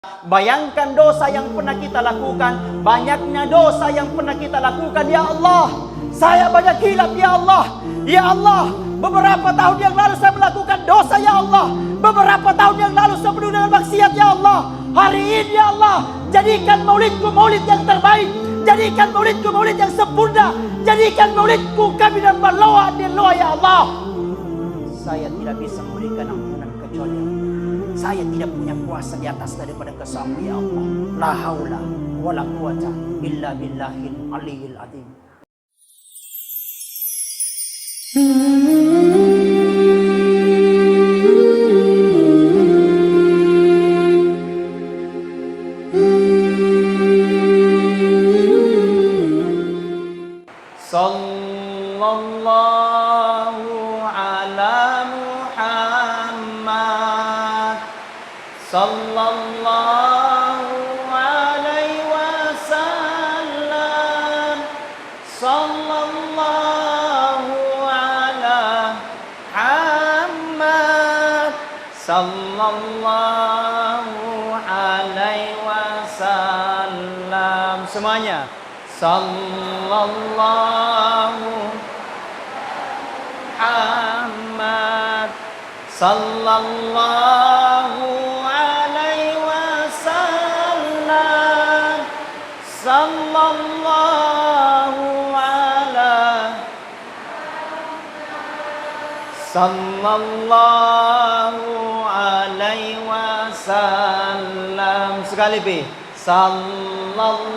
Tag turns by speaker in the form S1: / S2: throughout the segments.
S1: Bayangkan dosa yang pernah kita lakukan, banyaknya dosa yang pernah kita lakukan. Ya Allah, saya banyak hilaf. Ya Allah, ya Allah, beberapa tahun yang lalu saya melakukan dosa. Ya Allah, beberapa tahun yang lalu saya penuh dengan maksiat. Ya Allah, hari ini ya Allah, jadikan maulidku maulid yang terbaik, jadikan maulidku maulid yang sempurna, jadikan maulidku kami dan berloa di loa. Ya Allah, saya tidak bisa memberikan ampunan kecuali Allah. Saya tidak punya kuasa di atas daripada kesamu. Ya Allah, la haula wala quwata illa billahil aliyil azim. Sallallahu ala Muhammad, sallallahu alaihi wasallam, sallallahu ala Muhammad, sallallahu alaihi wasallam. Semuanya, sallallahu Muhammad, sallallahu alaihi wasallam, sallallahu ala, sallallahu alaihi wasallam. Sekali lebih, sallallahu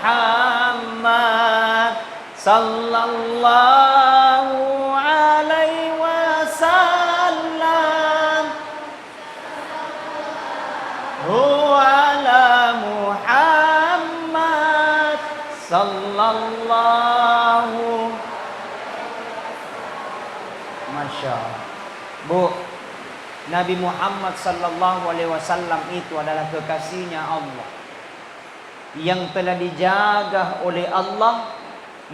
S1: Muhammad, sallallahu alaihi wasallam, ala Muhammad, sallallahu. Masya Allah. Bu, Nabi Muhammad sallallahu alaihi wasallam itu adalah kekasihnya Allah yang telah dijaga oleh Allah.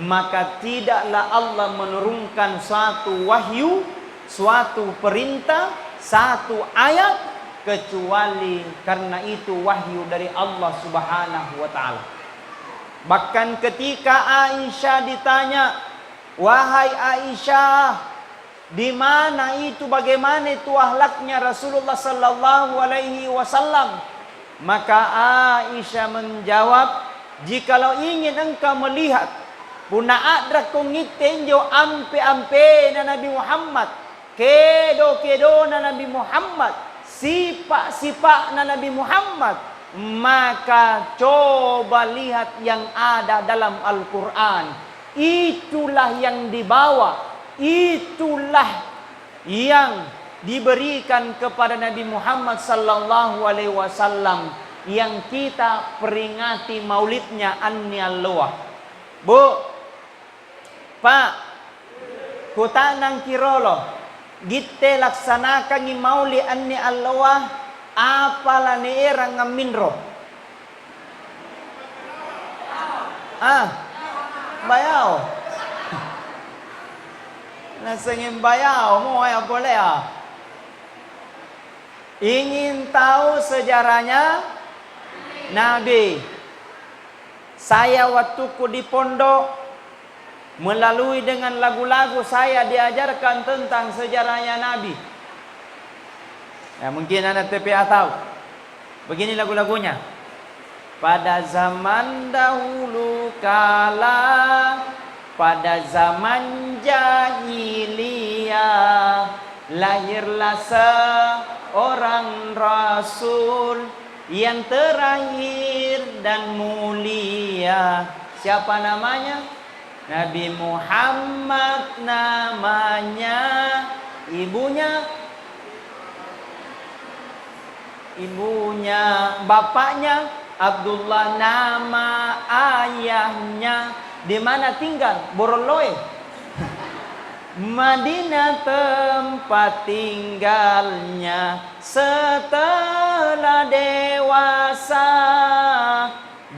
S1: Maka tidaklah Allah menurunkan suatu wahyu, suatu perintah, satu ayat kecuali karena itu wahyu dari Allah Subhanahu wa taala. Bahkan ketika Aisyah ditanya, "Wahai Aisyah, di mana itu, bagaimana itu akhlaknya Rasulullah sallallahu alaihi wasallam?" Maka Aisyah menjawab, "Jikalau ingin engkau melihat puna adra kong itenjo ampe-ampe na Nabi Muhammad, kedo-kedo na Nabi Muhammad, sipa-sipa na Nabi Muhammad, maka coba lihat yang ada dalam Al-Quran. Itulah yang dibawa, itulah yang diberikan kepada Nabi Muhammad sallallahu alaihi wasallam yang kita peringati maulidnya An-Nialluah." Bu, Pak, kutanang kirolo, gitte laksanakan ni mauli anni Allah, apala ni erang ngaminro. Bayaw. Nasangin bayaw mo ay boleh ah. Ingin tahu sejarahnya Nabi. Saya waktuku di pondok, melalui dengan lagu-lagu saya diajarkan tentang sejarahnya Nabi. Ya, mungkin anak TPA tahu. Begini lagu-lagunya. Pada zaman dahulu kala, pada zaman jahiliyah, lahirlah seorang Rasul yang terakhir dan mulia. Siapa namanya? Nabi Muhammad namanya. Ibunya bapaknya Abdullah nama ayahnya. Di mana tinggal? Boroloe. Madinah tempat tinggalnya. Setelah dewasa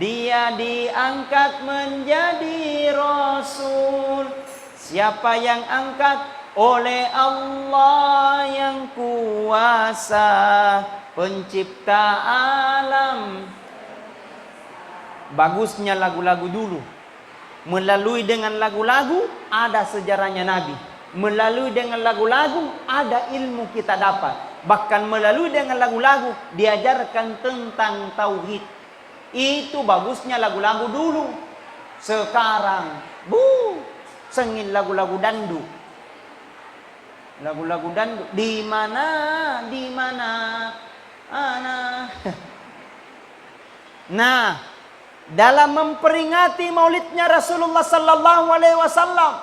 S1: dia diangkat menjadi Rasul. Siapa yang angkat? oleh Allah yang kuasa, pencipta alam. Bagusnya lagu-lagu dulu. Melalui dengan lagu-lagu ada sejarahnya Nabi. Melalui dengan lagu-lagu ada ilmu kita dapat. Bahkan melalui dengan lagu-lagu diajarkan tentang tauhid. Itu bagusnya lagu-lagu dulu. Sekarang sengin lagu-lagu dandu. Lagu-lagu dandu. Di mana ana. Nah, dalam memperingati maulidnya Rasulullah sallallahu alaihi wasallam,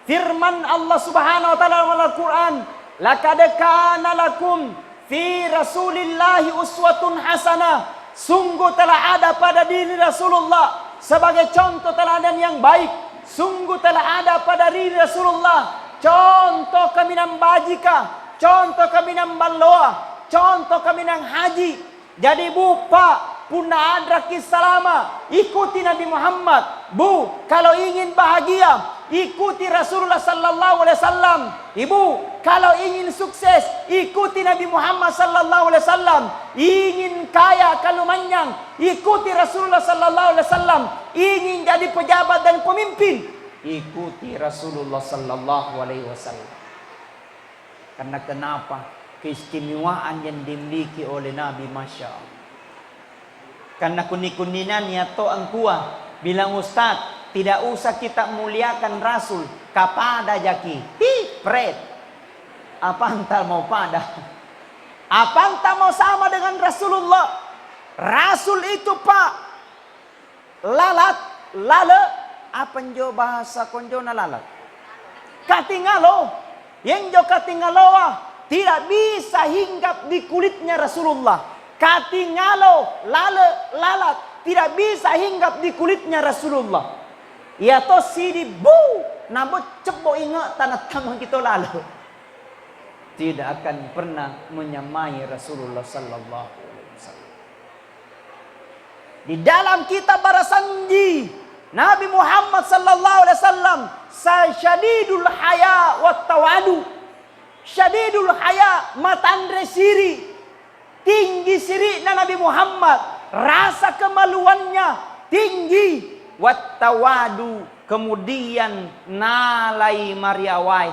S1: firman Allah Subhanahu wa taala dalam Al-Qur'an, "Laqad kana lakum fi Rasulillahi uswatun hasanah." Sungguh telah ada pada diri Rasulullah sebagai contoh teladan yang baik. Sungguh telah ada pada diri Rasulullah contoh kaminang bajika, contoh kaminang baloa, contoh kaminang haji. Jadi bupa punna adraki salama, ikuti Nabi Muhammad. Bu, kalau ingin bahagia, ikuti Rasulullah sallallahu alaihi wasallam. Ibu, kalau ingin sukses, ikuti Nabi Muhammad sallallahu alaihi wasallam. Ingin kaya kalau manyang, ikuti Rasulullah sallallahu alaihi wasallam. Ingin jadi pejabat dan pemimpin, ikuti Rasulullah sallallahu alaihi wasallam. Karena kenapa? Keistimewaan yang dimiliki oleh Nabi, Masya Allah. Karena kuning-kuningan ya to angkua bilang Ustaz, tidak usah kita muliakan Rasul kapada jaki. Pret. Apa antar mau pada? Apa antar mau sama dengan Rasulullah? Rasul itu Pak lalat, lale, apa njo bahasa konjo na lalat? Katingalo. Yang jo katingaloa tidak bisa hinggap di kulitnya Rasulullah. Katingalo, lale, lalat tidak bisa hinggap di kulitnya Rasulullah. Ya to sidi bu, nabo cebo ingat tanah tamang kita lalu. Tidak akan pernah menyamai Rasulullah sallallahu alaihi wasallam. Di dalam kitab Barasanji, Nabi Muhammad sallallahu alaihi wasallam syadidul haya wat tawadu. Syadidul haya matandre siri. Tinggi siri na Nabi Muhammad. Rasa kemaluannya tinggi. Wattawadu. Kemudian nalai mariawai.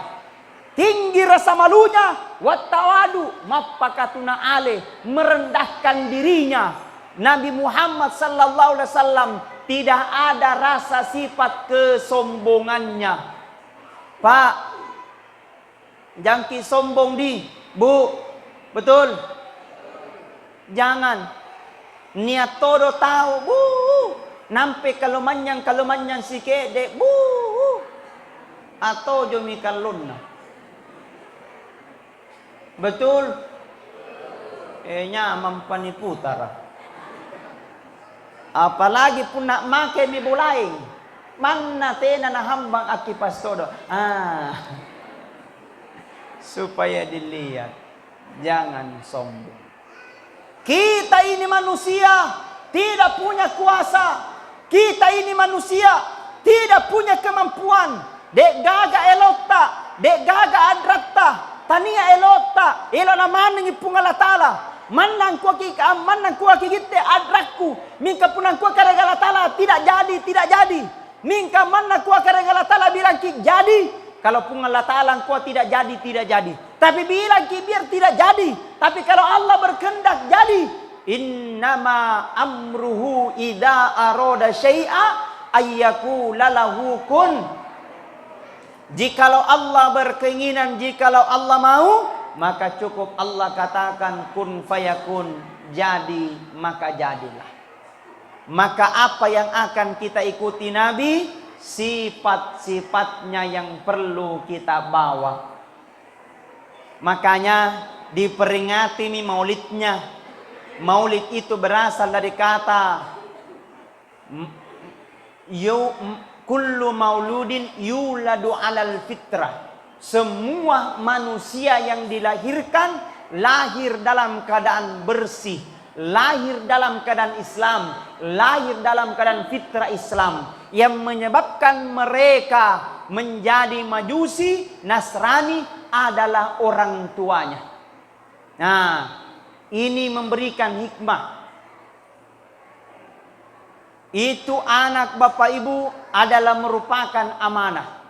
S1: Tinggi rasa malunya. Wattawadu. Mapakatuna ale. Merendahkan dirinya. Nabi Muhammad sallallahu alaihi wasallam tidak ada rasa sifat kesombongannya. Pak, jangki sombong di bu, betul? Jangan niat todo tahu bu, nampe kalau manyang si kede bu, atau jomi kalonna, betul? Nyaman paniputara. Apalagi pun nak make mi bulai, mana tena na hambang akipas todo. Supaya dilihat, jangan sombong. Kita ini manusia tidak punya kuasa. Kita ini manusia tidak punya kemampuan. Dek gaga elokta, dek gaga adrakta, tania elokta, elona manang ipung Allah Ta'ala. Manang kuah kigite adrakku, mingka punang kuah karega Allah Ta'ala tidak jadi. Mingka manang kuah karega Allah Ta'ala bilang ki jadi. Kalau pun Allah Ta'ala engkau tidak jadi. Tapi bilang biar tidak jadi. Tapi kalau Allah berkehendak jadi. Innama amruhu idza arada syai'a ayyakula lahu kun. Jikalau Allah berkeinginan, jikalau Allah mau, maka cukup Allah katakan kun fayakun, jadi maka jadilah. Maka apa yang akan kita ikuti Nabi? Sifat-sifatnya yang perlu kita bawa. Makanya diperingati nih maulidnya. Maulid itu berasal dari kata kullu mauludin yuladu alal fitrah. Semua manusia yang dilahirkan lahir dalam keadaan bersih, lahir dalam keadaan Islam, lahir dalam keadaan fitrah Islam. yang menyebabkan mereka menjadi Majusi, Nasrani adalah orang tuanya. Nah, ini memberikan hikmah. Itu anak bapak ibu adalah merupakan amanah.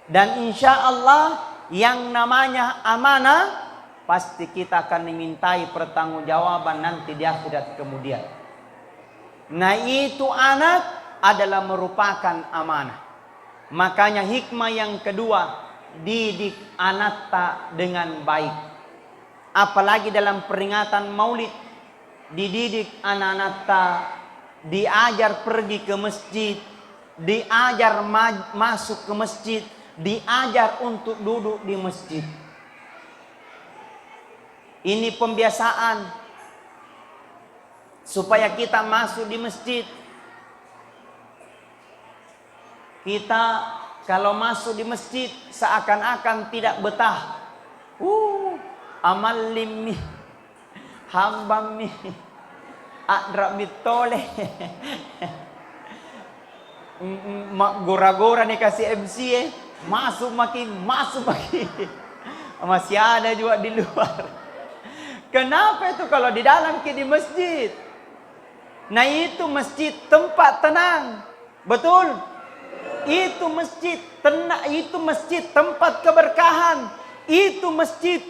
S1: Dan insya Allah yang namanya amanah pasti kita akan dimintai pertanggungjawaban nanti di akhirat kemudian. Nah, itu anak adalah merupakan amanah. Makanya hikmah yang kedua, didik anak dengan baik. Apalagi dalam peringatan Maulid, dididik anak-anak diajar pergi ke masjid, diajar masuk ke masjid, diajar untuk duduk di masjid. Ini pembiasaan supaya kita masuk di masjid. Kita kalau masuk di masjid seakan-akan tidak betah. Amal limmi, hambam mi, adra mitole. Gora-gora nih kasih MC masuk makin. Masih ada juga di luar. Kenapa itu kalau di dalam di masjid? Nah, itu masjid tempat tenang. Betul? Itu masjid tenang, itu masjid tempat keberkahan. Itu masjid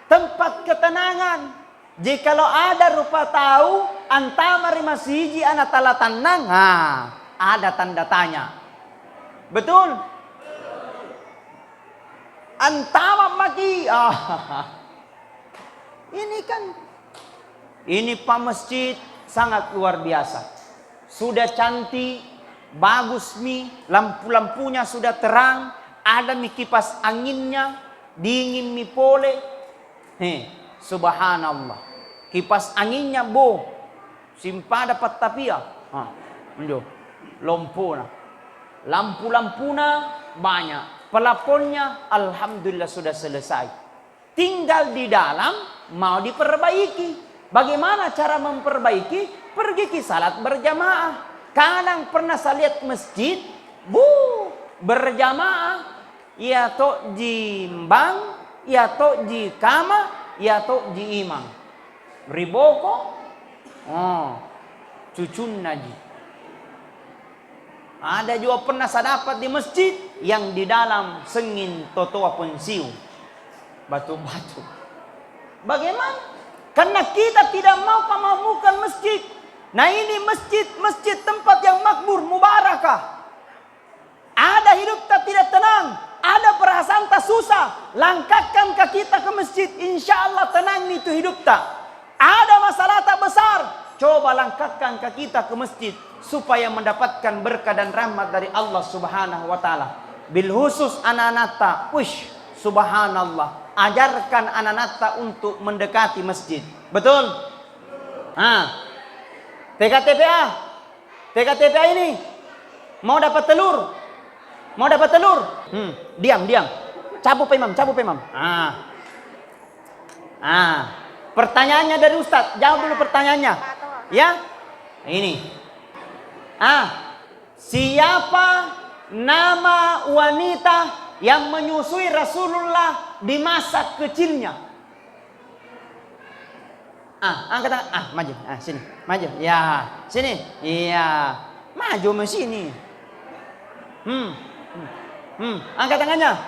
S1: tempat ketenangan. Jikalau ada rupa tahu antamari masjid anak tala tenang, ada tanda tanya. Betul? Antama maki. Ini pak masjid sangat luar biasa. Sudah cantik, bagus mi, lampu-lampunya sudah terang, ada mi kipas anginnya, dingin mi pole. Subhanallah. Kipas anginnya simpa dapat tapia. Lampu-lampuna banyak. Pelaponnya alhamdulillah sudah selesai. Tinggal di dalam mau diperbaiki. Bagaimana cara memperbaiki? Pergi ke salat berjamaah. Kadang pernah saya lihat masjid berjamaah. Ya to jimbang, ya to ji kama, ya to ji imam. Riboko, cucun naji. Ada juga pernah saya dapat di masjid yang di dalam sengin totoa pensiu. Batu-batu. Bagaimana? Karena kita tidak mau pemamukan masjid. Nah, ini masjid tempat yang makmur, mubarakah. Ada hidup tak tidak tenang, ada perasaan tak susah. Langkahkan kaki kita ke masjid, insya Allah tenang itu hidup tak. Ada masalah tak besar, coba langkahkan kaki kita ke masjid supaya mendapatkan berkah dan rahmat dari Allah Subhanahu wa taala. Bil khusus anak-anak tak, subhanallah. Ajarkan anak-anak untuk mendekati masjid. Betul? TKTPA ini mau dapat telur. Diam. Cabut Imam. Pertanyaannya dari Ustadz. Jawab dulu pertanyaannya. Ya? Ini. Siapa nama wanita yang menyusui Rasulullah di masa kecilnya? Angkat tangan. Maju. Sini. Maju. Ya, sini. Iya. Maju ke sini. Angkat tangannya.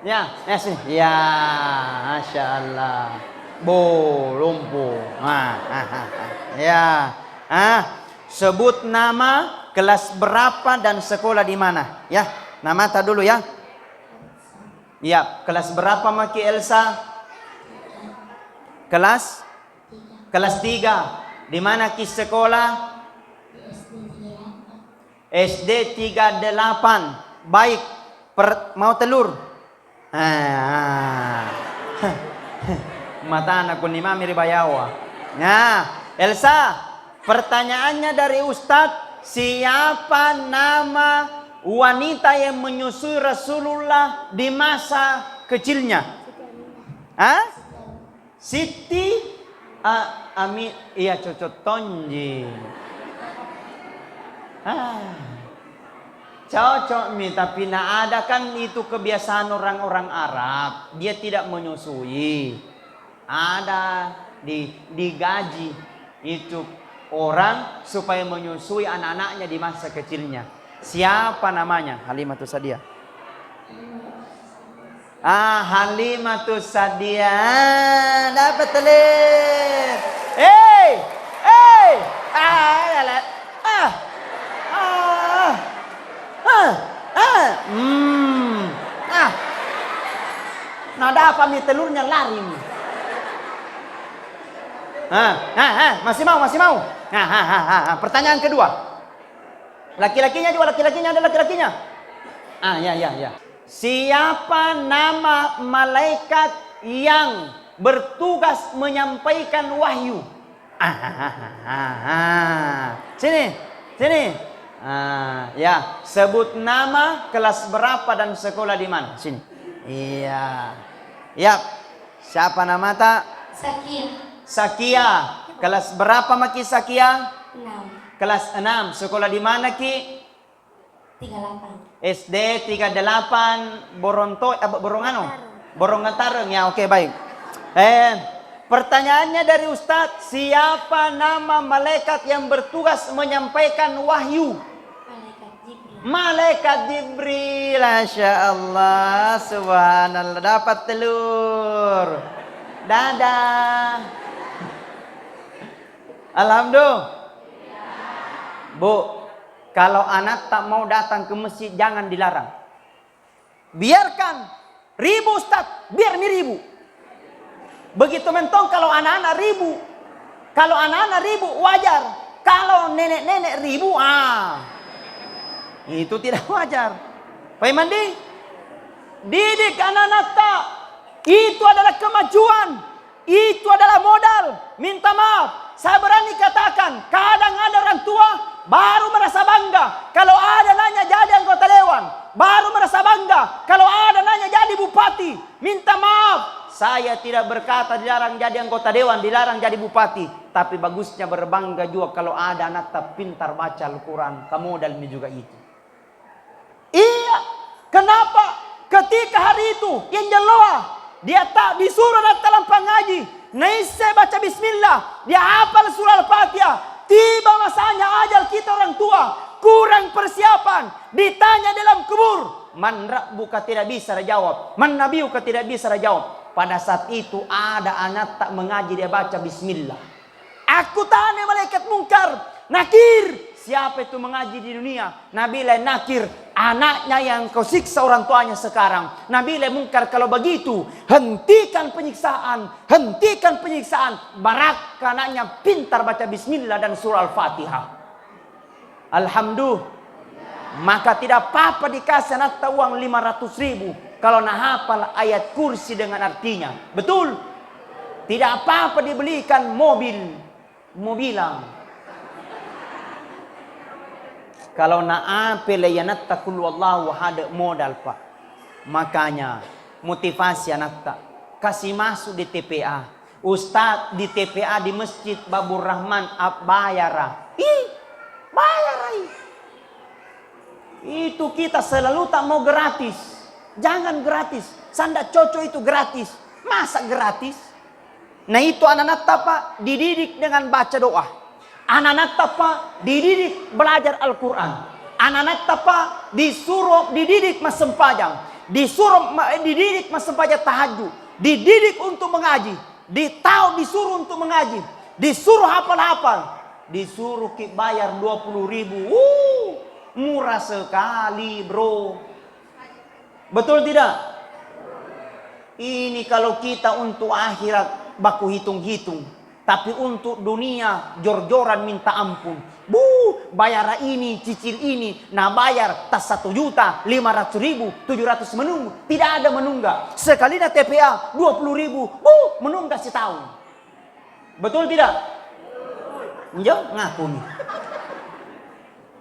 S1: Ya, sini. Ya, Masya Allah. Lumpuh. Ya. Sebut nama, kelas berapa dan sekolah di mana? Ya, nama tak dulu ya. Ya, kelas berapa Maki Elsa? Kelas 3. Di mana ki sekolah? SD 38. Baik. Mau telur? Mata anakku ni mami ribayawa. Nah, Elsa, pertanyaannya dari Ustadz, siapa nama wanita yang menyusui Rasulullah di masa kecilnya? Siti Amin. Iya, cocok tonji. Cocok mi, tapi nak ada kan itu kebiasaan orang-orang Arab. Dia tidak menyusui. Ada digaji itu orang supaya menyusui anak-anaknya di masa kecilnya. Siapa namanya? Halimatus Sadia. Halimatus Sadia dapat telit. Nada apa nih telurnya lari nih. Masih mau. Pertanyaan kedua. Laki-lakinya juga ada laki-lakinya. Ya. Siapa nama malaikat yang bertugas menyampaikan wahyu? Sini. Ya, sebut nama, kelas berapa dan sekolah di mana? Sini. Iya. Yap. Siapa nama tak? Sakia. Kelas berapa Maki Sakia?
S2: 6.
S1: Kelas 6. Sekolah di mana Ki?
S2: 38.
S1: SD 38 Borongantareng ya. Oke, baik. Pertanyaannya dari Ustadz, siapa nama malaikat yang bertugas menyampaikan wahyu? Malaikat Jibril. Masya Allah, subhanallah, dapat telur. Dadah. Alhamdulillah. Bu, kalau anak tak mau datang ke masjid jangan dilarang. Biarkan ribu Ustaz, biar ribu. Begitu mentong kalau anak-anak ribu. Kalau anak-anak ribu wajar. Kalau nenek-nenek ribu, itu tidak wajar. Pak Mandi, didik anak-anak tak. Itu adalah kemajuan. Itu adalah modal. Minta maaf. Saya berani katakan, kadang ada orang tua baru merasa bangga kalau ada nanya jadi anggota dewan. Baru merasa bangga kalau ada nanya jadi bupati. Minta maaf. Saya tidak berkata dilarang jadi anggota dewan, dilarang jadi bupati. Tapi bagusnya berbangga juga kalau ada anak tak pintar baca Al-Quran. Kamu modalnya juga itu. Iya, kenapa? Ketika hari itu yang jeloa, dia tak disuruh datang ngaji. Naisya baca bismillah, dia hafal surah Al-Fatihah. Tiba masanya ajal kita orang tua, kurang persiapan, ditanya dalam kubur, man rabbuka tidak bisa jawab, man nabiyuka tidak bisa jawab. Pada saat itu ada anak tak mengaji, dia baca bismillah. Aku tanya malaikat mungkar, nakir, siapa itu mengaji di dunia? Nabilah nakir, anaknya yang kau siksa orang tuanya sekarang. Nabilah mungkar, kalau begitu hentikan penyiksaan, barak anaknya pintar baca bismillah dan surah Al-Fatihah. Alhamdulillah. Maka tidak apa-apa dikasih anak uang 500.000 kalau nak hafal ayat kursi dengan artinya. Betul? Tidak apa-apa dibelikan mobilan. Kalau nak apel ya nattaqul wallahu hada modal Pak. Makanya motivasi anak tak kasih masuk di TPA. Ustaz di TPA di Masjid Babur Rahman bayar. Bayar. Itu kita selalu tak mau gratis. Jangan gratis. Sanda cocok itu gratis. Masa gratis? Nah itu anak-anak Pak dididik dengan baca doa. Anak-anak Pak dididik belajar Al-Quran. Anak-anak Pak disuruh dididik masempajang. Dididik masempajang tahajud. Dididik untuk mengaji. Disuruh untuk mengaji. Disuruh hafal-hafal. Disuruh bayar 20.000. Murah sekali bro. Betul tidak? Ini kalau kita untuk akhirat baku hitung-hitung. Tapi untuk dunia jor-joran minta ampun. Bayar ini, cicil ini. Nah bayar tas 1.500.000, 700 menunggu. Tidak ada menunggak. Sekali na TPA 20.000. Menunggak setahun. Betul tidak? Enggak ngaku nih.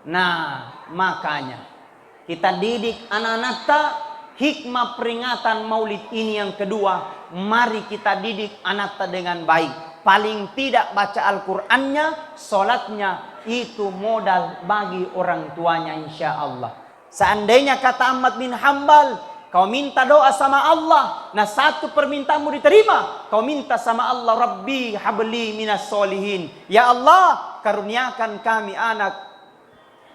S1: Nah makanya kita didik anak-anak tak. Hikmah peringatan maulid ini yang kedua. Mari kita didik anak tak dengan baik. paling tidak baca Al-Qur'annya, sholatnya itu modal bagi orang tuanya insya Allah. Seandainya kata Ahmad bin Hanbal, kau minta doa sama Allah, nah satu permintaanmu diterima. Kau minta sama Allah, Rabbi habli minas solihin. Ya Allah, karuniakan kami anak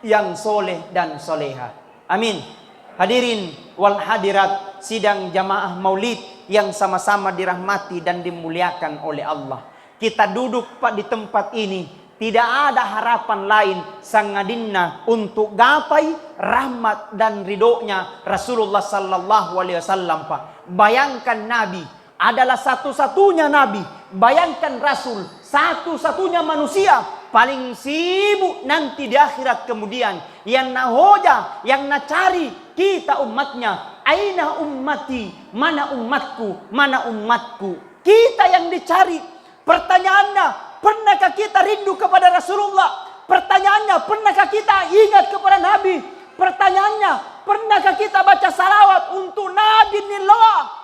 S1: yang soleh dan soleha. Amin. Hadirin wal hadirat, sidang jamaah maulid yang sama-sama dirahmati dan dimuliakan oleh Allah. Kita duduk di tempat ini, tidak ada harapan lain sangadinna untuk gapai rahmat dan ridhonya Rasulullah sallallahu alaihi wasallam, Pak. Bayangkan Nabi adalah satu-satunya Nabi. Bayangkan Rasul satu-satunya manusia paling sibuk nanti di akhirat kemudian. Yang nahoja, yang nacari kita umatnya. Aina ummati, mana umatku, mana umatku. Kita yang dicari. Pertanyaannya, pernahkah kita rindu kepada Rasulullah? Pertanyaannya, pernahkah kita ingat kepada Nabi? Pertanyaannya, pernahkah kita baca salawat untuk Nabi Niloa?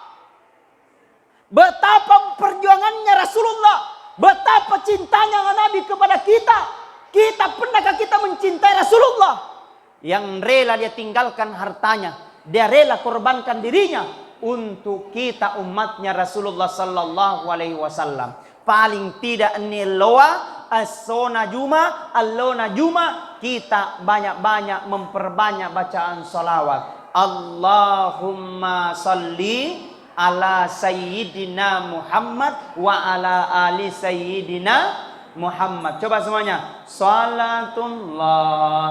S1: Betapa perjuangannya Rasulullah, betapa cintanya Nabi kepada kita. Pernahkah kita mencintai Rasulullah? Yang rela dia tinggalkan hartanya, dia rela korbankan dirinya untuk kita umatnya Rasulullah sallallahu alaihi wasallam. Paling tidak niloa as-sona juma, allona juma, kita banyak-banyak memperbanyak bacaan salawat. Allahumma salli ala sayyidina Muhammad wa ala ali sayyidina Muhammad. Coba semuanya. Salatullah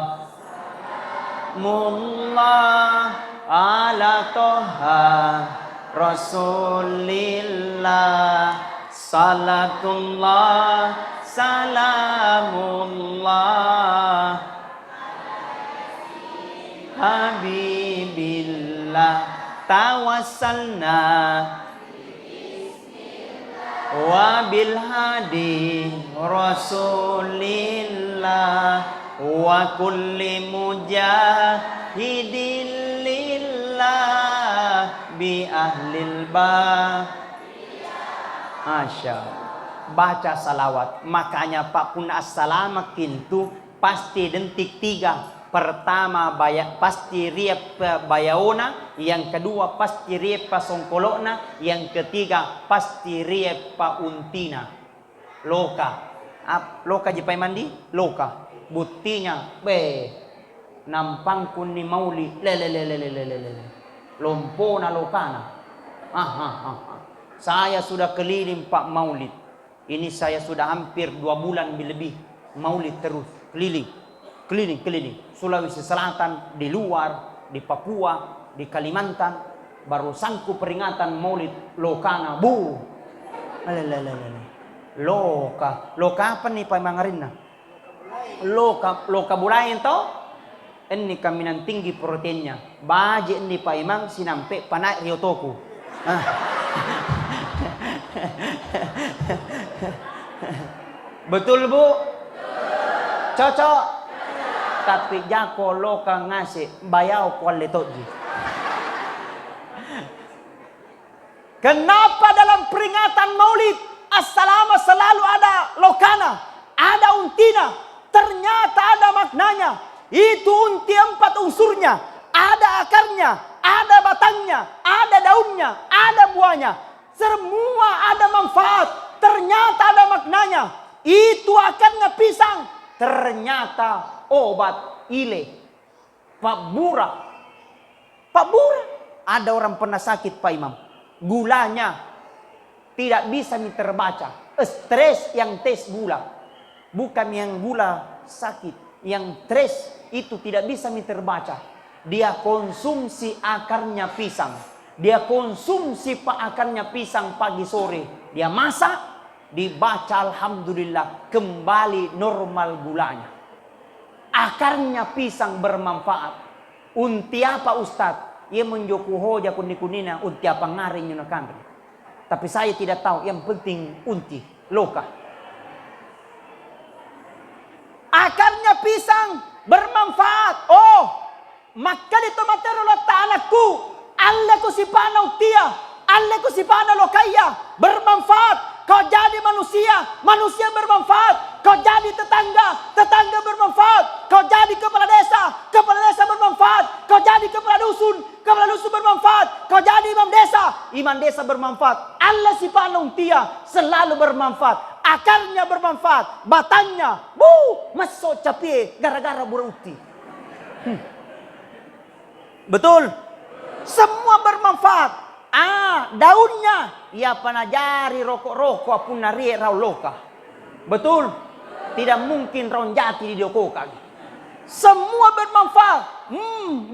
S1: mullah ala toha rasulillah. Salatullah salamullah habibillah tawassalna wa bil hadi rasulillah wa kulli mujahidin lillah bi ahlil bah. Masya Allah. Baca salawat. Makanya Pak pun as-salamat kintu pasti dentik 3. Pertama pasti riep bayaona, yang kedua pasti riep songkolona, yang ketiga pasti riep untina. Loka. Loka jipai mandi? Loka. Buktinya nampang kun ni mauli lompona lokana. Saya sudah keliling Pak Maulid. Ini saya sudah hampir 2 bulan lebih Maulid terus keliling. Sulawesi Selatan, di luar, di Papua, di Kalimantan. Baru sangku peringatan Maulid Lokana. Loka apa nih Pak Mangarina? Loka bulayan to? Ini kaminan tinggi proteinnya. Baje ini Pak Imang sinampe panai riotoku. Betul Bu? Cocok? Tapi jako loka ngasih bayau kualitoji. Kenapa dalam peringatan Maulid As-Salama selalu ada lokana, ada untina? Ternyata ada maknanya. Itu unti 4 unsurnya. Ada akarnya, ada batangnya, ada daunnya, ada buahnya. Semua ada manfaat. Ternyata ada maknanya. Itu akarnya pisang. Ternyata obat ile. Pak Bura. Ada orang pernah sakit Pak Imam. Gulanya tidak bisa terbaca. Stres yang tes gula. Bukan yang gula sakit. Yang stres itu tidak bisa terbaca. Dia konsumsi akarnya pisang. Dia konsumsi akarnya pisang pagi sore. Dia masak, dibaca alhamdulillah, kembali normal gulanya. Akarnya pisang bermanfaat. Unti apa Ustaz? Ia menjoku hoja kuning-kunina unti apa ngaring yunakan. Tapi saya tidak tahu, yang penting unti, loka. Akarnya pisang bermanfaat. Oh, maka dito materulat anakku. Allah ko si pana utia. Allah ko si pana lokaya. Bermanfaat. Kau jadi manusia, manusia bermanfaat. Kau jadi tetangga, tetangga bermanfaat. Kau jadi kepala desa bermanfaat. Kau jadi kepala dusun bermanfaat. Kau jadi imam desa bermanfaat. Allah si panung tia selalu bermanfaat. Akarnya bermanfaat, batangnya, masuk capie gara-gara beruti. Betul? Semua bermanfaat. Daunnya, ia panajari rokok-rokok pun nari rauloka. Betul? Tidak mungkin ronjati di dokoka. Semua bermanfaat.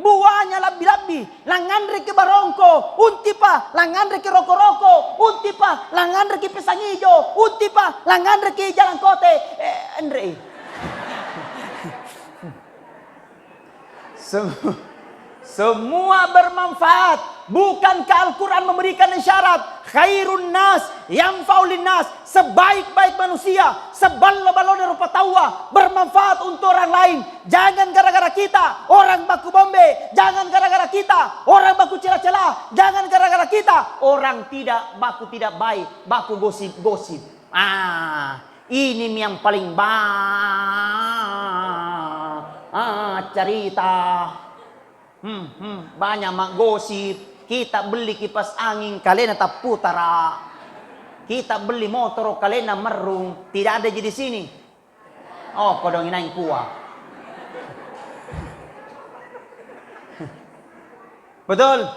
S1: Buahnya labi-labi, langandre ke barongko, untipa, langandre ke roko-roko, untipa, langandre ke pisang hijau, untipa, langandre ke jalan kote. Andre. Semua bermanfaat. Bukankah Al-Quran memberikan isyarat? Khairun nas yanfa'u linnas. Sebaik-baik manusia, seballo-ballonya rupa tawa, bermanfaat untuk orang lain. Jangan gara-gara kita orang baku bombe, jangan gara-gara kita orang baku celah-celah, jangan gara-gara kita orang tidak baik, baku gosip-gosip. Ini yang paling cerita. Banyak mak gosip. Kita beli kipas angin, kalian tak putara. Kita beli motor, kalian merung. Tidak ada di sini. Oh, kodong inain kuah. Betul?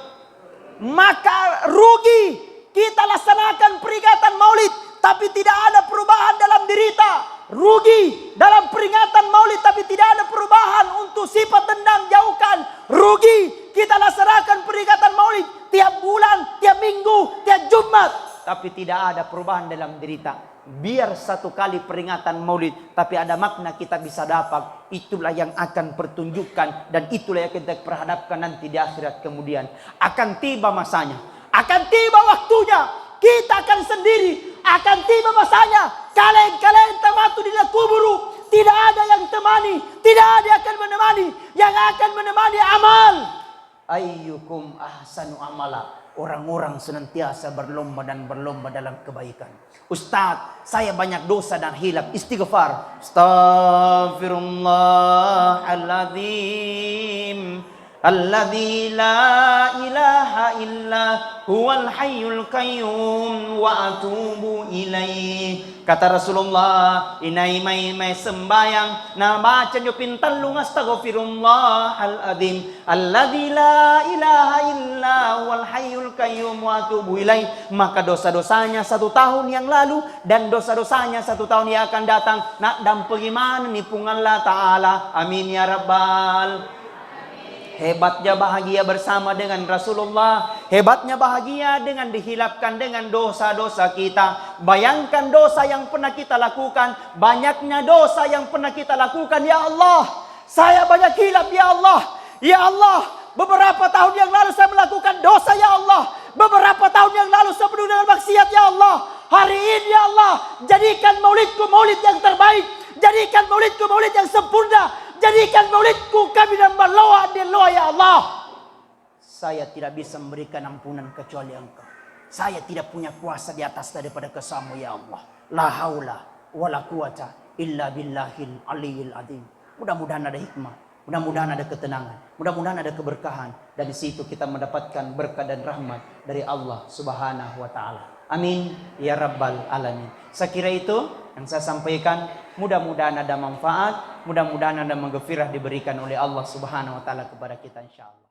S1: Maka rugi kita laksanakan peringatan Maulid, tapi tidak ada perubahan dalam derita. Rugi dalam peringatan Maulid, tapi tidak ada perubahan untuk sifat dendam jauhkan. Rugi kita laksanakan peringatan Maulid tiap bulan, tiap minggu, tiap Jumat, tapi tidak ada perubahan dalam derita. Biar satu kali peringatan Maulid, tapi ada makna kita bisa dapat. Itulah yang akan pertunjukkan, dan itulah yang kita perhadapkan nanti di akhirat kemudian. Akan tiba masanya, akan tiba waktunya. Kita akan sendiri, akan tiba masanya. Kalian tamatu di kuburu. Tidak ada yang temani, tidak ada yang akan menemani. Yang akan menemani amal. Ayyukum ahsanu amala. Orang-orang senantiasa berlomba dalam kebaikan. Ustaz, saya banyak dosa dan hilaf. Istighfar. Astaghfirullahaladzim. Alladzi la ilaha illa huwal hayyul qayyum wa atubu ilaih. Kata Rasulullah, inai mai sembayang na baca nyo pintalung astaghfirullahal-azim. Alladzi la ilaha illa huwal hayyul qayyum wa atubu ilaih. Maka dosa-dosanya 1 tahun yang lalu dan dosa-dosanya 1 tahun yang akan datang. Nak dan bagaimana nih pung Allah Ta'ala. Amin ya Rabbal. Hebatnya bahagia bersama dengan Rasulullah. Hebatnya bahagia dengan dihilapkan dengan dosa-dosa kita. Bayangkan dosa yang pernah kita lakukan. Banyaknya dosa yang pernah kita lakukan. Ya Allah, saya banyak hilap ya Allah. Ya Allah, beberapa tahun yang lalu saya melakukan dosa ya Allah. Beberapa tahun yang lalu saya penuh dengan maksiat ya Allah. Hari ini ya Allah, jadikan maulidku maulid yang terbaik. Jadikan maulidku maulid yang sempurna. Jadikan maulidku kami dan berloa ya Allah. Saya tidak bisa memberikan ampunan kecuali Engkau. Saya tidak punya kuasa di atas daripada kesamu ya Allah. La haula wa la quwata illa billahil aliyil azim. Mudah-mudahan ada hikmah. Mudah-mudahan ada ketenangan. Mudah-mudahan ada keberkahan. Dari situ kita mendapatkan berkah dan rahmat dari Allah Subhanahu wa Ta'ala. Amin ya Rabbal Alamin. Saya kira itu yang saya sampaikan. Mudah-mudahan ada manfaat. Mudah-mudahan ada maghfirah diberikan oleh Allah Subhanahu wa Ta'ala kepada kita insyaallah.